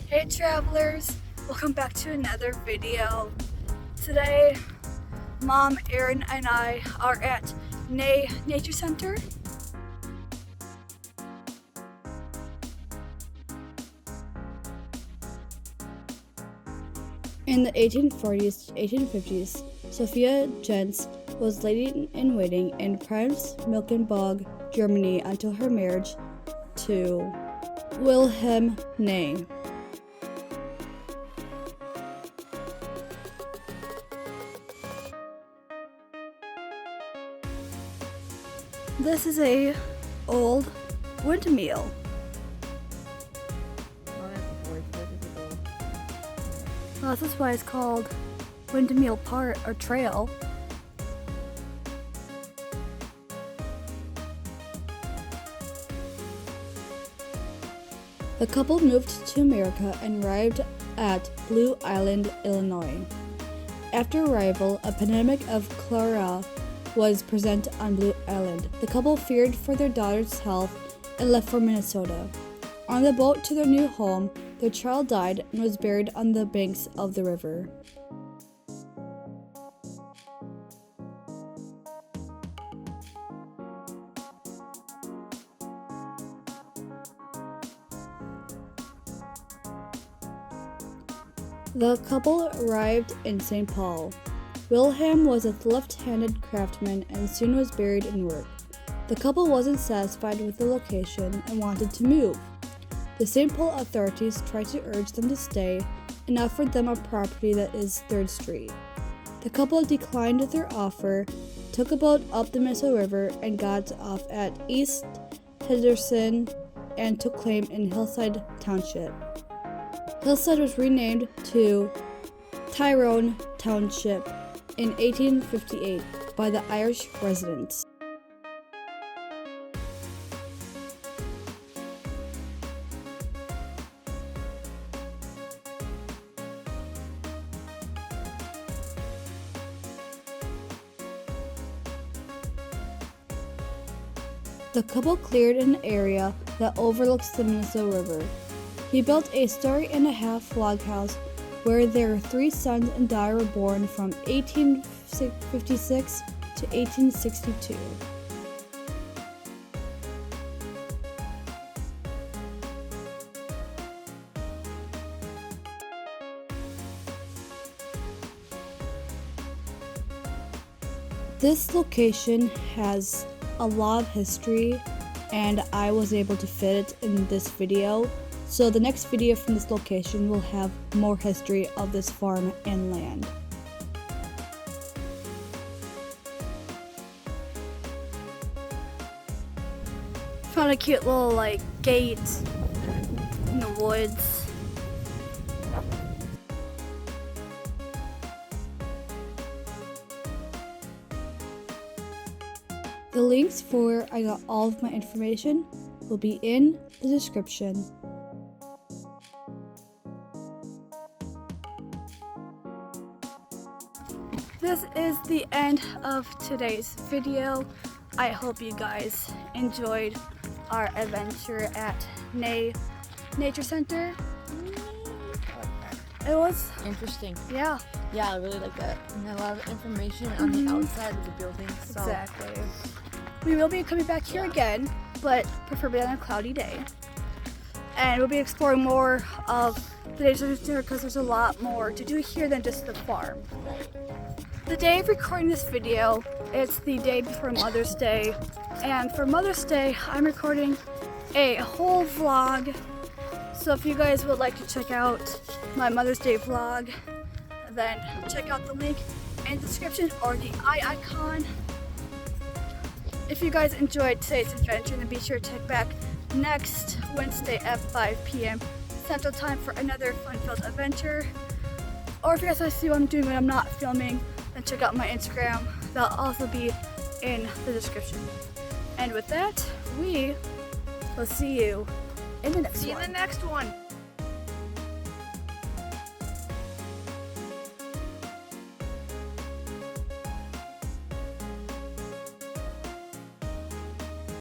Hey travelers, welcome back to another video. Today, Mom, Erin, and I are at Nature Center. In the 1840s to 1850s, Sophia Jentz was lady-in-waiting in Pfalz-Mecklenburg, Germany until her marriage to Wilhelm Ney. This is a old windmill. Well, this is why it's called Windmill Park or Trail. The couple moved to America and arrived at Blue Island, Illinois. After arrival, a pandemic of cholera was present on Blue Island. The couple feared for their daughter's health and left for Minnesota. On the boat to their new home, their child died and was buried on the banks of the river. The couple arrived in St. Paul. Wilhelm was a left-handed craftsman and soon was buried in work. The couple wasn't satisfied with the location and wanted to move. The St. Paul authorities tried to urge them to stay and offered them a property that is 3rd Street. The couple declined their offer, took a boat up the Minnesota River, and got off at East Henderson and took claim in Hillside Township. Hillside was renamed to Tyrone Township in 1858 by the Irish residents. The couple cleared an area that overlooks the Minnesota River. He built a story-and-a-half log house where their 3 sons and daughter were born from 1856 to 1862. This location has a lot of history, and I was able to fit it in this video. So the next video from this location will have more history of this farm and land. Found a cute little gate in the woods. The links for where I got all of my information will be in the description. This is the end of today's video. I hope you guys enjoyed our adventure at Nature Center. It was interesting. Yeah. Yeah, I really like that. And a lot of information on the outside of the building. So. Exactly. We will be coming back here again, but preferably on a cloudy day. And we'll be exploring more of the Nature Center because there's a lot more to do here than just the farm. The day of recording this video, it's the day before Mother's Day, and for Mother's Day, I'm recording a whole vlog. So if you guys would like to check out my Mother's Day vlog, then check out the link in the description or the eye icon. If you guys enjoyed today's adventure, then be sure to check back next Wednesday at 5 p.m. Central Time for another fun-filled adventure. Or if you guys want to see what I'm doing when I'm not filming, then check out my Instagram. That'll also be in the description. And with that, we will see you in the next one.